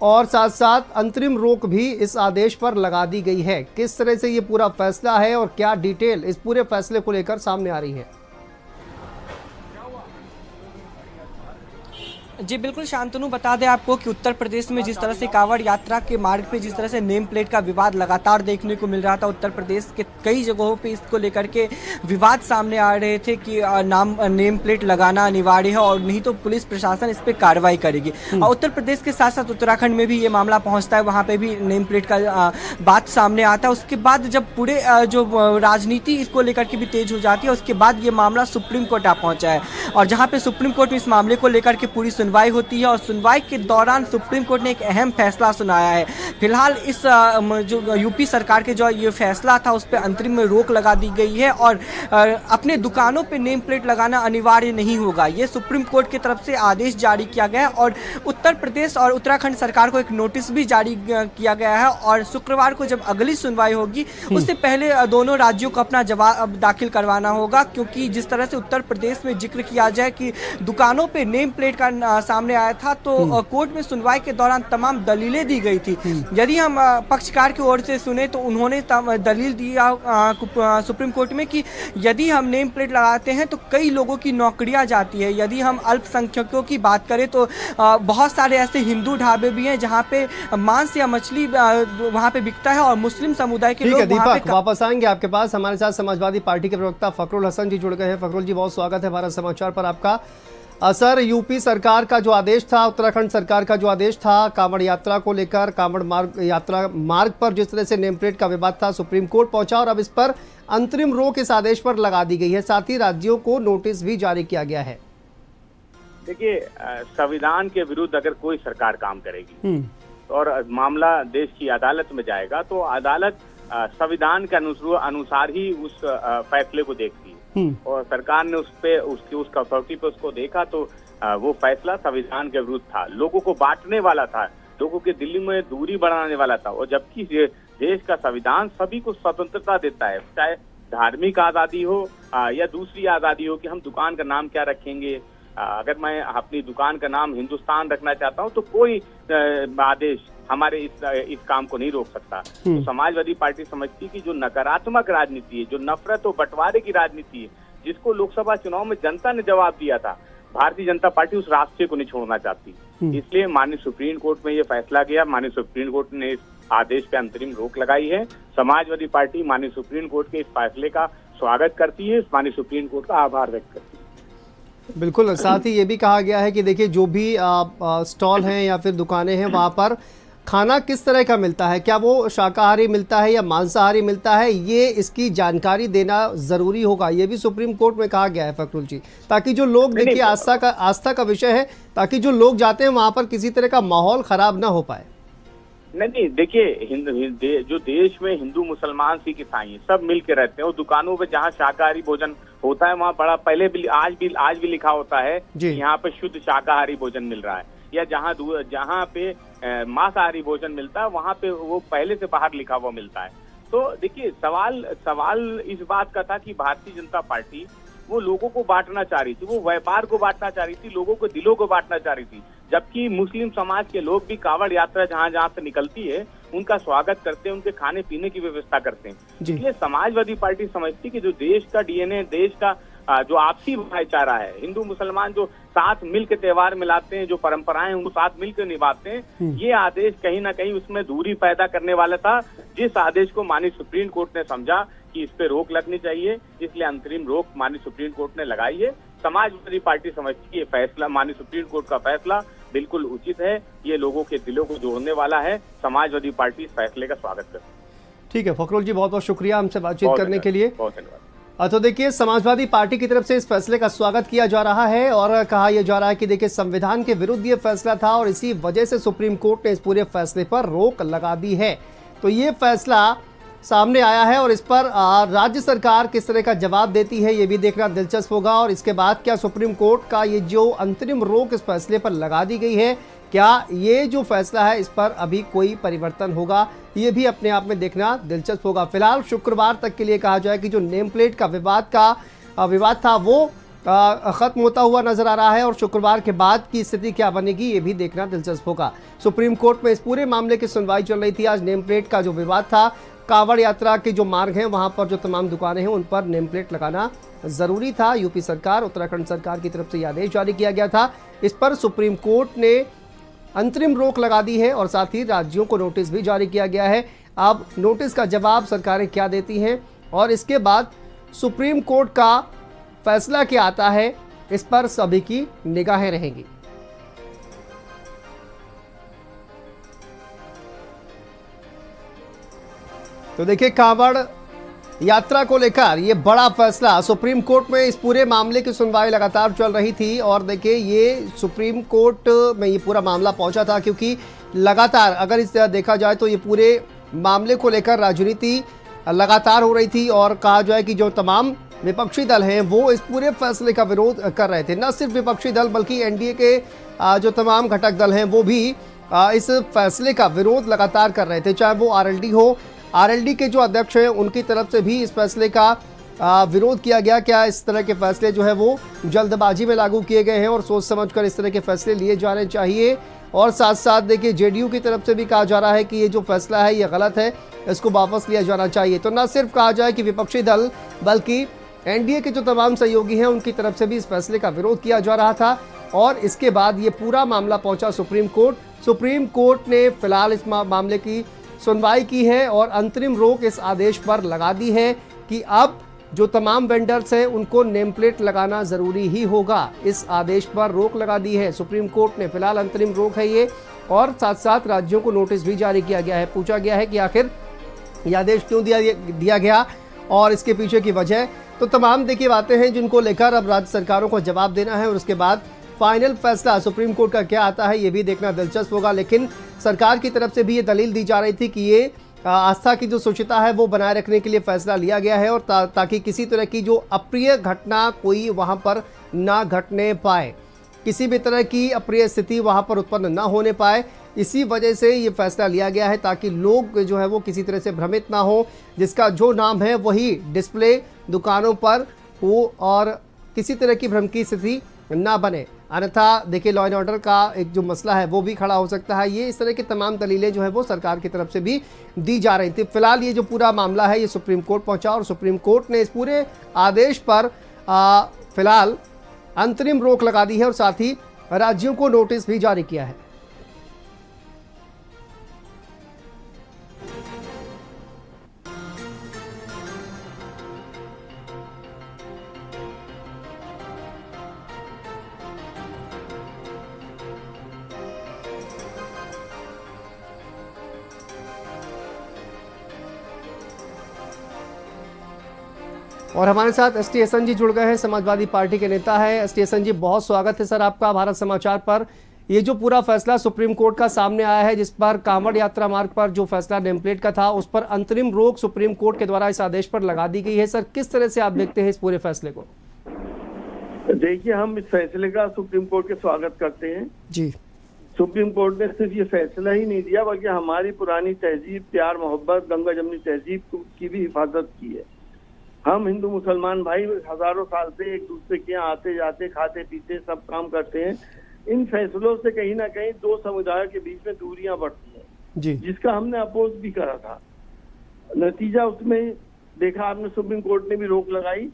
और साथ साथ अंतरिम रोक भी इस आदेश पर लगा दी गई है। किस तरह से ये पूरा फैसला है और क्या डिटेल इस पूरे फैसले को लेकर सामने आ रही है? जी बिल्कुल शांतनु, बता दें आपको कि उत्तर प्रदेश में जिस तरह से कांवड़ यात्रा के मार्ग पे जिस तरह से नेम प्लेट का विवाद लगातार देखने को मिल रहा था, उत्तर प्रदेश के कई जगहों पे इसको लेकर के विवाद सामने आ रहे थे कि नेम प्लेट लगाना अनिवार्य है और नहीं तो पुलिस प्रशासन इस पर कार्रवाई करेगी। और उत्तर प्रदेश के साथ साथ उत्तराखंड में भी ये मामला पहुंचता है, वहाँ पे भी नेम प्लेट का बात सामने आता है। उसके बाद जब पूरे जो राजनीति इसको लेकर के भी तेज हो जाती है, उसके बाद ये मामला सुप्रीम कोर्ट आ पहुंचा है और जहाँ पे सुप्रीम कोर्ट में इस मामले को लेकर के पूरी सुनवाई होती है और सुनवाई के दौरान सुप्रीम कोर्ट ने एक अहम फैसला सुनाया है। फिलहाल इस जो यूपी सरकार के जो ये फैसला था उस पर अंतरिम में रोक लगा दी गई है और अपने दुकानों पे नेम प्लेट लगाना अनिवार्य नहीं होगा। ये सुप्रीम कोर्ट की तरफ से आदेश जारी किया गया है और उत्तर प्रदेश और उत्तराखंड सरकार को एक नोटिस भी जारी किया गया है और शुक्रवार को जब अगली सुनवाई होगी उससे पहले दोनों राज्यों को अपना जवाब दाखिल करवाना होगा, क्योंकि जिस तरह से उत्तर प्रदेश में जिक्र किया जाए कि दुकानों पे नेम प्लेट का सामने आया था तो कोर्ट में सुनवाई के दौरान तमाम दलीलें दी गई थी। यदि हम पक्षकार की ओर से सुने तो उन्होंने दलील दिया सुप्रीम कोर्ट में कि यदि हम नेम प्लेट लगाते हैं तो कई लोगों की नौकरियां जाती है। यदि हम अल्पसंख्यकों की बात करें तो बहुत सारे ऐसे हिंदू ढाबे भी हैं जहां पे मांस या मछली वहां पे बिकता है और मुस्लिम समुदाय के लोग वहां पे वापस आएंगे आपके पास। हमारे साथ समाजवादी पार्टी के प्रवक्ता फखरुल हसन जी जुड़ गए हैं। फखरुल जी, बहुत स्वागत है भारत समाचार पर आपका। सर, यूपी सरकार का जो आदेश था, उत्तराखंड सरकार का जो आदेश था कांवड़ यात्रा को लेकर, कांवड़ यात्रा मार्ग पर जिस तरह से नेम प्लेट का विवाद था, सुप्रीम कोर्ट पहुंचा और अब इस पर अंतरिम रोक इस आदेश पर लगा दी गई है। साथ ही राज्यों को नोटिस भी जारी किया गया है। देखिए, संविधान के विरुद्ध अगर कोई सरकार काम करेगी और मामला देश की अदालत में जाएगा तो अदालत संविधान के अनुसार ही उस फैसले को देखती है और सरकार ने उस कसौटी पे उसको देखा तो वो फैसला संविधान के विरुद्ध था, लोगों को बांटने वाला था, लोगों के दिल्ली में दूरी बढ़ाने वाला था। और जबकि देश का संविधान सभी को स्वतंत्रता देता है, चाहे धार्मिक आजादी हो या दूसरी आजादी हो कि हम दुकान का नाम क्या रखेंगे। अगर मैं अपनी दुकान का नाम हिंदुस्तान रखना चाहता हूं तो कोई आदेश हमारे इस काम को नहीं रोक सकता। तो समाजवादी पार्टी समझती है कि जो नकारात्मक राजनीति है, जो नफरत और बंटवारे की राजनीति है, जिसको लोकसभा चुनाव में जनता ने जवाब दिया था, भारतीय जनता पार्टी उस रास्ते को नहीं छोड़ना चाहती। इसलिए माननीय सुप्रीम कोर्ट में ये फैसला गया। माननीय सुप्रीम कोर्ट ने इस आदेश पे अंतरिम रोक लगाई है। समाजवादी पार्टी माननीय सुप्रीम कोर्ट के इस फैसले का स्वागत करती है, माननीय सुप्रीम कोर्ट का आभार व्यक्त करती है। बिल्कुल, साथ ही ये भी कहा गया है कि देखिए जो भी स्टॉल हैं या फिर दुकानें हैं वहाँ पर खाना किस तरह का मिलता है, क्या वो शाकाहारी मिलता है या मांसाहारी मिलता है, ये इसकी जानकारी देना जरूरी होगा। ये भी सुप्रीम कोर्ट में कहा गया है फखरुल जी, ताकि जो लोग, देखिए आस्था का विषय है, ताकि जो लोग जाते हैं वहाँ पर किसी तरह का माहौल खराब ना हो पाए। नहीं, देखिए जो देश में हिंदू मुसलमान सिख ईसाई सब मिल के रहते हैं और दुकानों पे जहाँ शाकाहारी भोजन होता है वहाँ बड़ा पहले भी आज भी लिखा होता है कि यहाँ पे शुद्ध शाकाहारी भोजन मिल रहा है, या जहाँ पे मांसाहारी भोजन मिलता है वहाँ पे वो पहले से बाहर लिखा हुआ मिलता है। तो देखिए सवाल इस बात का था कि भारतीय जनता पार्टी वो लोगों को बांटना चाह रही थी, वो व्यापार को बांटना चाह रही थी, लोगों को दिलों को बांटना चाह रही थी। जबकि मुस्लिम समाज के लोग भी कांवड़ यात्रा जहाँ से निकलती है उनका स्वागत करते हैं, उनके खाने पीने की व्यवस्था करते हैं। इसलिए समाजवादी पार्टी समझती कि जो देश का डीएनए, देश का जो आपसी भाईचारा है, हिंदू मुसलमान जो साथ मिलकर त्योहार मिलाते हैं, जो परंपराएं हैं उनको साथ मिलकर निभाते हैं, ये आदेश कहीं ना कहीं उसमें दूरी पैदा करने वाला था, जिस आदेश को माननीय सुप्रीम कोर्ट ने समझा कि इस पे रोक लगनी चाहिए, इसलिए अंतरिम रोक माननीय सुप्रीम कोर्ट ने लगाई है। समाजवादी पार्टी समझती है ये फैसला, माननीय सुप्रीम कोर्ट का फैसला बिल्कुल उचित है, ये लोगों के दिलों को जोड़ने वाला है। समाजवादी पार्टी इस फैसले का स्वागत करती है। ठीक है फखरुल जी, बहुत बहुत शुक्रिया हमसे बातचीत करने के लिए। बहुत धन्यवाद। तो देखिए, समाजवादी पार्टी की तरफ से इस फैसले का स्वागत किया जा रहा है और कहा यह जा रहा है कि देखिए संविधान के विरुद्ध ये फैसला था और इसी वजह से सुप्रीम कोर्ट ने इस पूरे फैसले पर रोक लगा दी है। तो ये फैसला सामने आया है और इस पर राज्य सरकार किस तरह का जवाब देती है ये भी देखना दिलचस्प होगा। और इसके बाद क्या सुप्रीम कोर्ट का ये जो अंतरिम रोक इस फैसले पर लगा दी गई है, क्या ये जो फैसला है इस पर अभी कोई परिवर्तन होगा, ये भी अपने आप में देखना दिलचस्प होगा। फिलहाल शुक्रवार तक के लिए कहा जाए कि जो नेम प्लेट का विवाद था वो खत्म होता हुआ नजर आ रहा है और शुक्रवार के बाद की स्थिति क्या बनेगी ये भी देखना दिलचस्प होगा। सुप्रीम कोर्ट में इस पूरे मामले की सुनवाई चल रही थी। आज नेम प्लेट का जो विवाद था कांवड़ यात्रा के जो मार्ग हैं वहां पर जो तमाम दुकानें हैं उन पर नेम प्लेट लगाना जरूरी था। यूपी सरकार, उत्तराखंड सरकार की तरफ से यह आदेश जारी किया गया था। इस पर सुप्रीम कोर्ट ने अंतरिम रोक लगा दी है और साथ ही राज्यों को नोटिस भी जारी किया गया है। अब नोटिस का जवाब सरकारें क्या देती हैं और इसके बाद सुप्रीम कोर्ट का फैसला क्या आता है, इस पर सभी की निगाहें रहेंगी। तो देखिए, कांवड़ यात्रा को लेकर ये बड़ा फैसला सुप्रीम कोर्ट में, इस पूरे मामले की सुनवाई लगातार चल रही थी और देखिए ये सुप्रीम कोर्ट में ये पूरा मामला पहुंचा था क्योंकि लगातार अगर इस देखा जाए तो ये पूरे मामले को लेकर राजनीति लगातार हो रही थी और कहा जाए कि जो तमाम विपक्षी दल हैं वो इस पूरे फैसले का विरोध कर रहे थे। न सिर्फ विपक्षी दल बल्कि एनडीए के जो तमाम घटक दल हैं वो भी इस फैसले का विरोध लगातार कर रहे थे, चाहे वो आरएलडी हो। आरएलडी के जो अध्यक्ष हैं उनकी तरफ से भी इस फैसले का विरोध किया गया। क्या इस तरह के फैसले जो है वो जल्दबाजी में लागू किए गए हैं और सोच समझकर इस तरह के फैसले लिए जाने चाहिए। और साथ साथ देखिए जेडीयू की तरफ से भी कहा जा रहा है कि ये जो फैसला है ये गलत है, इसको वापस लिया जाना चाहिए। तो न सिर्फ कहा जाए कि विपक्षी दल बल्कि एनडीए के जो तमाम सहयोगी हैं उनकी तरफ से भी इस फैसले का विरोध किया जा रहा था और इसके बाद ये पूरा मामला पहुंचा सुप्रीम कोर्ट। सुप्रीम कोर्ट ने फिलहाल इस मामले की सुनवाई की है और अंतरिम रोक इस आदेश पर लगा दी है कि अब जो तमाम वेंडर्स हैं उनको नेम प्लेट लगाना जरूरी ही होगा। इस आदेश पर रोक लगा दी है सुप्रीम कोर्ट ने। फिलहाल अंतरिम रोक है ये और साथ साथ राज्यों को नोटिस भी जारी किया गया है। पूछा गया है कि आखिर यह आदेश क्यों दिया गया और इसके पीछे की वजह। तो तमाम देखिए बातें हैं जिनको लेकर अब राज्य सरकारों को जवाब देना है और उसके बाद फाइनल फैसला सुप्रीम कोर्ट का क्या आता है ये भी देखना दिलचस्प होगा। लेकिन सरकार की तरफ से भी ये दलील दी जा रही थी कि ये आस्था की जो शुचिता है वो बनाए रखने के लिए फैसला लिया गया है और ताकि किसी तरह की जो अप्रिय घटना कोई वहां पर ना घटने पाए, किसी भी तरह की अप्रिय स्थिति वहां पर उत्पन्न ना होने पाए। इसी वजह से ये फैसला लिया गया है ताकि लोग जो है वो किसी तरह से भ्रमित ना हो, जिसका जो नाम है वही डिस्प्ले दुकानों पर हो और किसी तरह की भ्रम की स्थिति ना बने। अन्यथा देखिए लॉ एंड ऑर्डर का एक जो मसला है वो भी खड़ा हो सकता है। ये इस तरह की तमाम दलीलें जो है वो सरकार की तरफ से भी दी जा रही थी। फिलहाल ये जो पूरा मामला है ये सुप्रीम कोर्ट पहुंचा और सुप्रीम कोर्ट ने इस पूरे आदेश पर फिलहाल अंतरिम रोक लगा दी है और साथ ही राज्यों को नोटिस भी जारी किया है। और हमारे साथ एसटी एसन जी जुड़ गए हैं, समाजवादी पार्टी के नेता है। एसटी एसन जी, बहुत स्वागत है सर आपका भारत समाचार पर। ये जो पूरा फैसला सुप्रीम कोर्ट का सामने आया है जिस पर कांवड़ यात्रा मार्ग पर जो फैसला नेम प्लेट का था उस पर अंतरिम रोक सुप्रीम कोर्ट के द्वारा इस आदेश पर लगा दी गई है। सर किस तरह से आप देखते हैं इस पूरे फैसले को? देखिए, हम इस फैसले का सुप्रीम कोर्ट के स्वागत करते हैं जी। सुप्रीम कोर्ट ने सिर्फ ये फैसला ही नहीं दिया बल्कि हमारी पुरानी तहजीब, प्यार मोहब्बत, गंगा जमनी तहजीब की भी हिफाजत की है। हम हिंदू मुसलमान भाई हजारों साल से एक दूसरे के यहाँ आते जाते, खाते पीते सब काम करते हैं। इन फैसलों से कहीं ना कहीं दो समुदायों के बीच में दूरियां बढ़ती हैं जी, जिसका हमने अपोज भी करा था। नतीजा उसमें देखा आपने, सुप्रीम कोर्ट ने भी रोक लगाई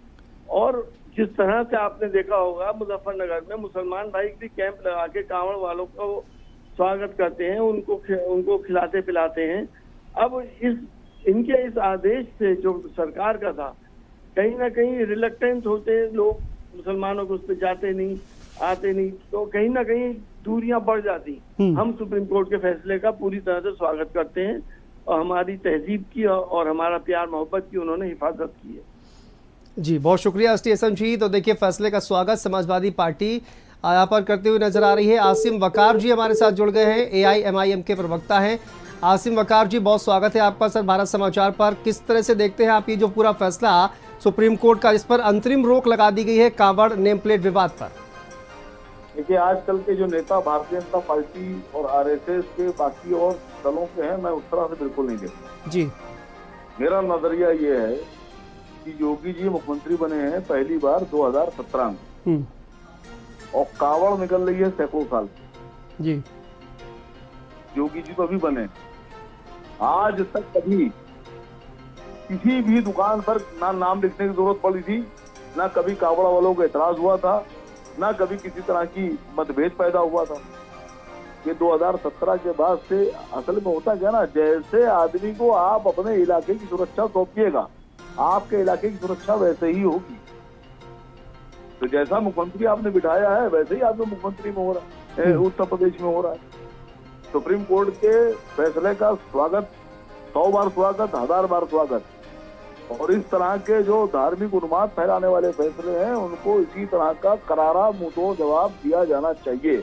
और जिस तरह से आपने देखा होगा मुजफ्फरनगर में मुसलमान भाई भी कैंप लगा के कांवड़ वालों को स्वागत करते हैं, उनको खिलाते पिलाते हैं। अब इनके इस आदेश से जो सरकार का था, कहीं ना कहीं रिलक्टेंस होते हैं लोग, मुसलमानों को उस पर जाते नहीं, आते नहीं, तो कहीं ना कहीं दूरियां बढ़ जाती। हम सुप्रीम कोर्ट के फैसले का पूरी तरह से स्वागत करते हैं और हमारी तहजीब की और हमारा प्यार मोहब्बत की उन्होंने हिफाजत की है। जी, बहुत शुक्रिया स्टेशन जी। तो देखिए फैसले का स्वागत समाजवादी पार्टी यहाँ पर करते हुए नजर आ रही है। आसिम वकार जी हमारे साथ जुड़ गए हैं, AIMIM के प्रवक्ता हैं। आसिम वकार जी, बहुत स्वागत है आपका सर भारत समाचार पर। किस तरह से देखते हैं आप ये जो पूरा फैसला सुप्रीम कोर्ट का, इस पर अंतरिम रोक लगा दी गई है कांवड़ नेम प्लेट विवाद पर? देखिए, आजकल के जो नेता भारतीय जनता पार्टी और RSS के बाकी और दलों के हैं, मैं उस तरह से बिल्कुल नहीं देखता जी। मेरा नजरिया ये है कि योगी जी मुख्यमंत्री बने हैं पहली बार 2017 में और कांवड़ निकल रही है सैकड़ों साल जी। योगी जी तो अभी बने, आज तक कभी किसी भी दुकान पर ना नाम लिखने की जरूरत पड़ी थी, ना कभी कावड़ वालों को एतराज हुआ था, ना कभी किसी तरह की मतभेद पैदा हुआ था। ये 2017 के बाद से असल में होता क्या ना, जैसे आदमी को आप अपने इलाके की सुरक्षा सौंपिएगा, आपके इलाके की सुरक्षा वैसे ही होगी। तो जैसा मुख्यमंत्री आपने बिठाया है वैसे ही आपने मुख्यमंत्री में हो रहा है, उत्तर प्रदेश में हो रहा है। सुप्रीम कोर्ट के फैसले का स्वागत, 100 बार स्वागत, 1000 बार स्वागत। और इस तरह के जो धार्मिक उन्माद फैलाने वाले फैसले हैं उनको इसी तरह का करारा मुंहतोड़ जवाब दिया जाना चाहिए,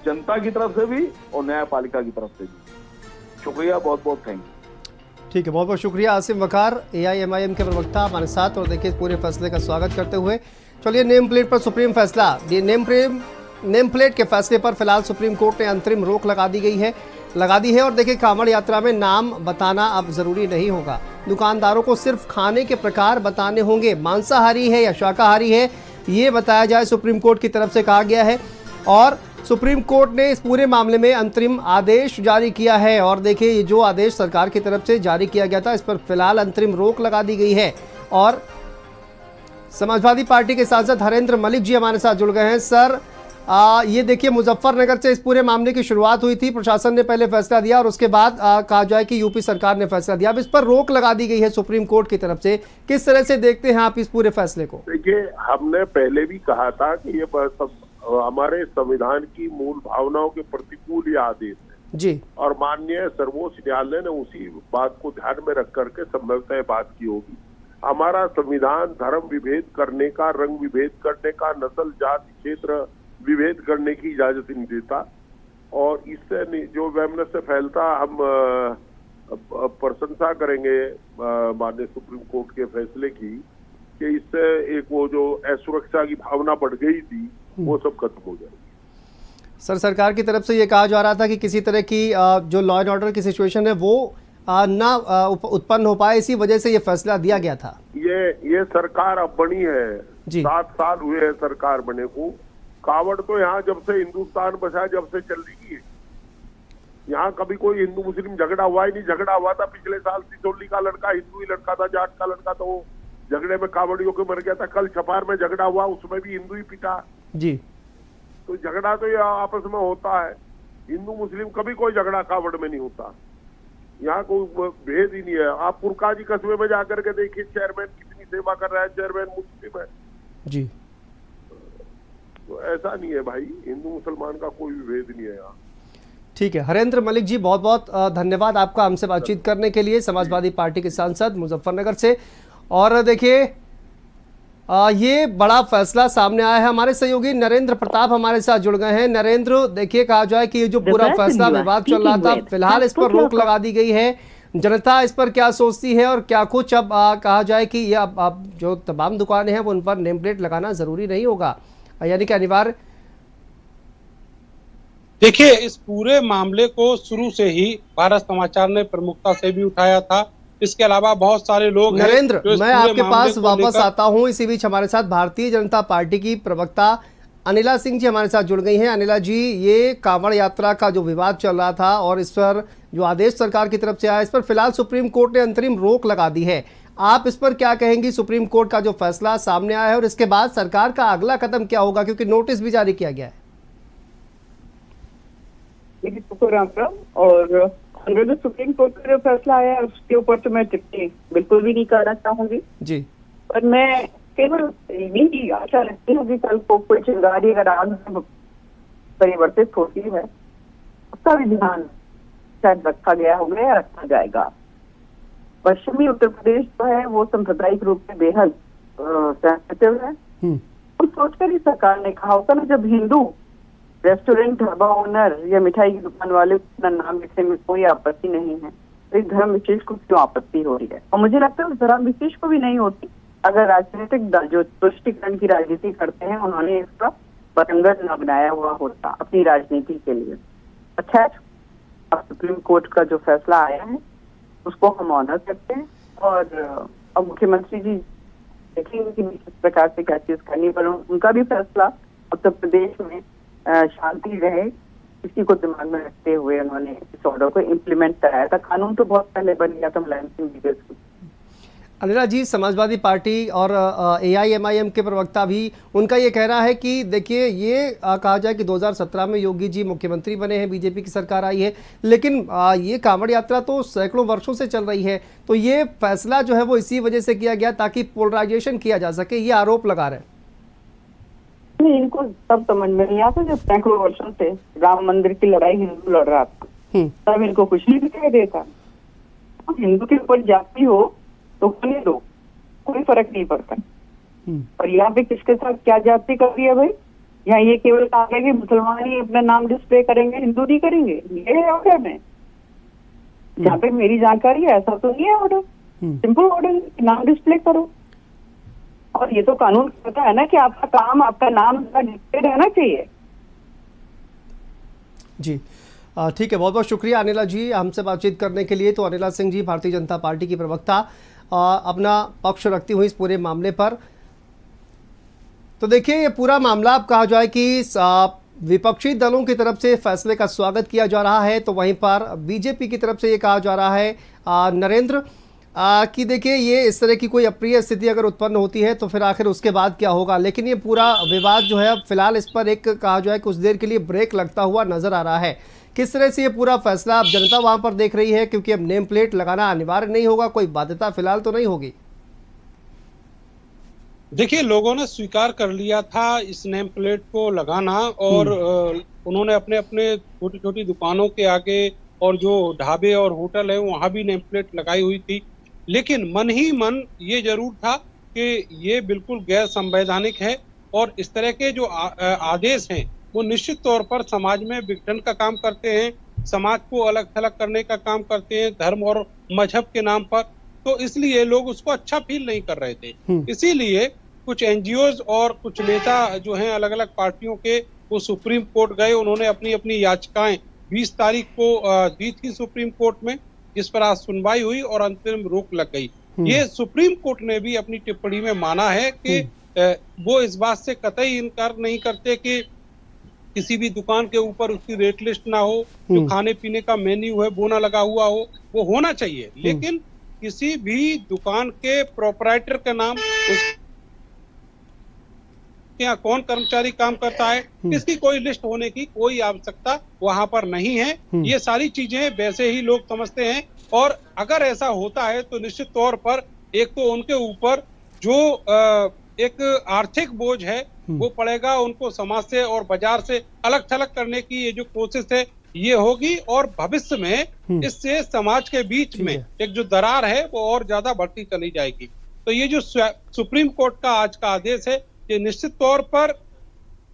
जनता की तरफ से भी और न्यायपालिका की तरफ से भी। शुक्रिया, बहुत बहुत थैंक यू। ठीक है, बहुत बहुत शुक्रिया आसिम वकार, AIMIM के प्रवक्ता हमारे साथ। और देखिए पूरे फैसले का स्वागत करते हुए चलिए नेम प्लेट पर सुप्रीम फैसला। नेम प्लेट के फैसले पर फिलहाल सुप्रीम कोर्ट ने अंतरिम रोक लगा दी है। और देखिए कांवड़ यात्रा में नाम बताना अब जरूरी नहीं होगा, दुकानदारों को सिर्फ खाने के प्रकार बताने होंगे, मांसाहारी है या शाकाहारी है ये बताया जाए, सुप्रीम कोर्ट की तरफ से कहा गया है। और सुप्रीम कोर्ट ने इस पूरे मामले में अंतरिम आदेश जारी किया है। और देखिए ये जो आदेश सरकार की तरफ से जारी किया गया था इस पर फिलहाल अंतरिम रोक लगा दी गई है। और समाजवादी पार्टी के सांसद हरेंद्र मलिक जी हमारे साथ जुड़ गए हैं। सर ये देखिए मुजफ्फरनगर से इस पूरे मामले की शुरुआत हुई थी, प्रशासन ने पहले फैसला दिया और उसके बाद कहा जाए कि यूपी सरकार ने फैसला दिया, अब इस पर रोक लगा दी गई है सुप्रीम कोर्ट की तरफ से। किस तरह से देखते हैं आप इस पूरे फैसले को? देखिए हमने पहले भी कहा था कि ये हमारे संविधान की मूल भावनाओं के प्रतिकूल ये आदेश है जी, और माननीय सर्वोच्च न्यायालय ने उसी बात को ध्यान में रख करके संभवतः बात की होगी। हमारा संविधान धर्म विभेद करने का, रंग विभेद करने का, नस्ल जाति क्षेत्र विभेद करने की इजाजत नहीं देता। और इससे जो वैमनस्य फैलता, हम प्रशंसा करेंगे माननीय सुप्रीम कोर्ट के फैसले की कि इससे एक वो जो असुरक्षा की भावना बढ़ गई थी वो सब खत्म हो जाएगी। सर सरकार की तरफ से ये कहा जा रहा था कि किसी तरह की जो लॉ एंड ऑर्डर की सिचुएशन है वो ना उत्पन्न हो पाए, इसी वजह से ये फैसला दिया गया था। ये सरकार अब बनी है, 7 साल हुए हैं सरकार बने को। कावड़ तो यहाँ जब से हिंदुस्तान बसा जब से चल रही है, यहाँ कभी कोई हिंदू मुस्लिम झगड़ा हुआ ही नहीं। झगड़ा हुआ था पिछले साल, सिसोली का लड़का हिंदू ही लड़का था, जाट का लड़का था, वो झगड़े में कावड़ियों के मर गया था। कल छपार में झगड़ा हुआ, उसमें भी हिंदू ही पिटा जी। तो झगड़ा तो ये आपस में होता है, हिंदू मुस्लिम कभी कोई झगड़ा कावड़ में नहीं होता। यहाँ कोई भेद ही नहीं है। आप पुरकाजी कस्बे में जाकर के देखिए, चेयरमैन कितनी सेवा कर रहा है, चेयरमैन मुस्लिम है जी। तो ऐसा नहीं है भाई, हिंदू मुसलमान का कोई भी भेद नहीं है यहाँ। ठीक है, हरेंद्र मलिक जी बहुत बहुत धन्यवाद आपका हमसे बातचीत करने के लिए, समाजवादी पार्टी के सांसद मुजफ्फरनगर से। और देखिए ये बड़ा फैसला सामने आया है। हमारे सहयोगी नरेंद्र प्रताप हमारे साथ जुड़ गए हैं। नरेंद्र, देखिए कहा जाए कि ये जो पूरा फैसला विवाद चल रहा था, फिलहाल इस पर रोक लगा दी गई है। जनता इस पर क्या सोचती है और क्या कुछ अब कहा जाए कि ये अब जो तमाम दुकानें हैं वो उन पर नेम प्लेट लगाना जरूरी नहीं होगा, यानी कि अनिवार्य। देखिए इस पूरे मामले को शुरू से ही भारत समाचार ने प्रमुखता से भी उठाया था। इसके अलावा बहुत सारे लोग नरेंद्र, मैं आपके पास वापस आता हूं। इसी बीच हमारे साथ भारतीय जनता पार्टी की प्रवक्ता अनिला सिंह जी हमारे साथ जुड़ गई हैं। अनिला जी, ये कांवड़ यात्रा का जो विवाद चल रहा था और इस पर जो आदेश सरकार की तरफ से आया, इस पर फिलहाल सुप्रीम कोर्ट ने अंतरिम रोक लगा दी है। आप इस पर क्या कहेंगी? सुप्रीम कोर्ट का जो फैसला सामने आया है और इसके बाद सरकार का अगला कदम क्या होगा, क्योंकि नोटिस भी जारी किया गया है। और जो सुप्रीम कोर्ट का जो फैसला आया है उसके ऊपर तो मैं टिप्पणी बिल्कुल भी नहीं करना चाहूंगी जी, पर मैं केवल यही आशा रखती हूँ कि कल को कोई चिंगारी अगर आग में परिवर्तित होती है उसका भी ध्यान शायद रखा गया होगा या रखा जाएगा। पश्चिमी उत्तर प्रदेश जो है वो सांप्रदायिक रूप से बेहद सेंसिटिव है। उस सोचकर ही सरकार ने कहा होता ना, जब हिंदू रेस्टोरेंट, ढाबा ओनर या मिठाई की दुकान वाले को नाम लिखने में कोई आपत्ति नहीं है, तो इस धर्म विशेष को क्यों आपत्ति हो रही है? और मुझे लगता है उस धर्म विशेष को भी नहीं होती अगर राजनीतिक दल जो तुष्टिकरण की राजनीति करते हैं उन्होंने इसका बतंगड़ न बनाया हुआ होता अपनी राजनीति के लिए। अच्छा, अब सुप्रीम कोर्ट का जो फैसला आया है उसको हम ऑनर करते हैं और अब मुख्यमंत्री जी देखेंगे कि किस प्रकार से क्या चीज करनी, पर उनका भी फैसला उत्तर प्रदेश में शांति रहे इसी को दिमाग में रखते हुए उन्होंने इस ऑर्डर को इम्प्लीमेंट कराया था। कानून तो बहुत पहले बन गया था मुलायम सिंह जी के। अनिला जी, समाजवादी पार्टी और AIMIM के प्रवक्ता भी, उनका ये कहना है कि देखिए ये कहा जाए कि 2017 में योगी जी मुख्यमंत्री बने हैं, बीजेपी की सरकार आई है, लेकिन ये कांवड़ यात्रा तो सैकड़ों वर्षों से चल रही है, तो ये फैसला जो है वो इसी वजह से किया गया ताकि पोलराइजेशन किया जा सके, ये आरोप लगा रहे हैं। इनको सब समझ में नहीं आता, जब सैकड़ों वर्षों से राम मंदिर की लड़ाई हिंदू लड़ रहा था तब इनको कुछ नहीं दिखाई देता। हिंदू के ऊपर जाति हो तो होने दो, कोई फर्क नहीं पड़ता। और यहाँ पे किसके साथ क्या जाति कर रही है भाई? यहाँ ये केवल कहा है कि मुसलमान ही अपना नाम डिस्प्ले करेंगे, हिंदू नहीं करेंगे, ये है ऑर्डर में। जहाँ पे मेरी जानकारी है ऐसा तो नहीं है ऑर्डर, सिंपल ऑर्डर, नाम डिस्प्ले करो। और ये तो कानून कहता है ना कि आपका काम, आपका नाम डिस्प्ले रहना चाहिए। जी ठीक है, बहुत बहुत शुक्रिया अनिला जी हमसे बातचीत करने के लिए। तो अनिला सिंह जी, भारतीय जनता पार्टी की प्रवक्ता, अपना पक्ष रखती हुई इस पूरे मामले पर। तो देखिए ये पूरा मामला अब कहा जाए कि विपक्षी दलों की तरफ से फैसले का स्वागत किया जा रहा है, तो वहीं पर बीजेपी की तरफ से ये कहा जा रहा है नरेंद्र कि देखिए ये इस तरह की कोई अप्रिय स्थिति अगर उत्पन्न होती है तो फिर आखिर उसके बाद क्या होगा। लेकिन ये पूरा विवाद जो है अब फिलहाल इस पर एक कहा जाए कुछ देर के लिए ब्रेक लगता हुआ नजर आ रहा है। किस तरह से ये पूरा फैसला अब जनता वहां पर देख रही है, क्योंकि अब नेम प्लेट लगाना अनिवार्य नहीं होगा, कोई बाध्यता फिलहाल तो नहीं होगी। देखिए लोगों ने स्वीकार कर लिया था इस नेम प्लेट को लगाना, और उन्होंने अपने अपने छोटी छोटी दुकानों के आगे और जो ढाबे और होटल है वहां भी नेम प्लेट लगाई हुई थी। लेकिन मन ही मन ये जरूर था कि ये बिल्कुल गैर संवैधानिक है, और इस तरह के जो आदेश हैं वो निश्चित तौर पर समाज में विघटन का काम करते हैं, समाज को अलग थलग करने का काम करते हैं धर्म और मजहब के नाम पर। तो इसलिए लोग उसको अच्छा फील नहीं कर रहे थे। इसीलिए कुछ NGOs और कुछ नेता जो हैं अलग अलग पार्टियों के, वो सुप्रीम कोर्ट गए। उन्होंने अपनी अपनी याचिकाएं 20 तारीख को दी थी सुप्रीम कोर्ट में, जिस पर आज सुनवाई हुई और अंतरिम रोक लग गई। ये सुप्रीम कोर्ट ने भी अपनी टिप्पणी में माना है कि वो इस बात से कतई इनकार नहीं करते कि किसी भी दुकान के ऊपर उसकी रेट लिस्ट ना हो, जो खाने पीने का मेन्यू है वो ना लगा हुआ हो, वो होना चाहिए। लेकिन किसी भी दुकान के प्रोपराइटर का नाम, यहाँ कौन कर्मचारी काम करता है, इसकी कोई लिस्ट होने की कोई आवश्यकता वहां पर नहीं है। ये सारी चीजें वैसे ही लोग समझते हैं, और अगर ऐसा होता है तो निश्चित तौर पर एक तो उनके ऊपर जो एक आर्थिक बोझ है वो पड़ेगा, उनको समाज से और बाजार से अलग थलग करने की ये जो कोशिश है ये होगी, और भविष्य में इससे समाज के बीच में एक जो दरार है वो और ज्यादा बढ़ती चली जाएगी। तो ये जो सुप्रीम कोर्ट का आज का आदेश है ये निश्चित तौर पर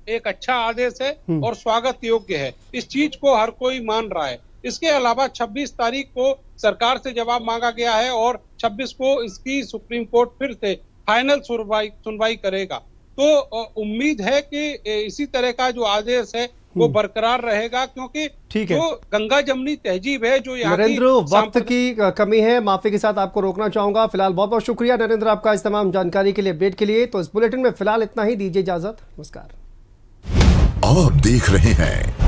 एक अच्छा आदेश है और स्वागत योग्य है। इस चीज को हर कोई मान रहा है। इसके अलावा 26 तारीख को सरकार से जवाब मांगा गया है, और 26 को इसकी सुप्रीम कोर्ट फिर से फाइनल सुनवाई करेगा। तो उम्मीद है कि इसी तरह का जो आदेश है वो बरकरार रहेगा, क्योंकि जो गंगा जमनी तहजीब है जो यहाँ नरेंद्र, वक्त की कमी है, माफी के साथ आपको रोकना चाहूंगा। फिलहाल बहुत बहुत शुक्रिया नरेंद्र आपका इस तमाम जानकारी के लिए, अपडेट के लिए। तो इस बुलेटिन में फिलहाल इतना ही, दीजिए इजाजत, नमस्कार। आप देख रहे हैं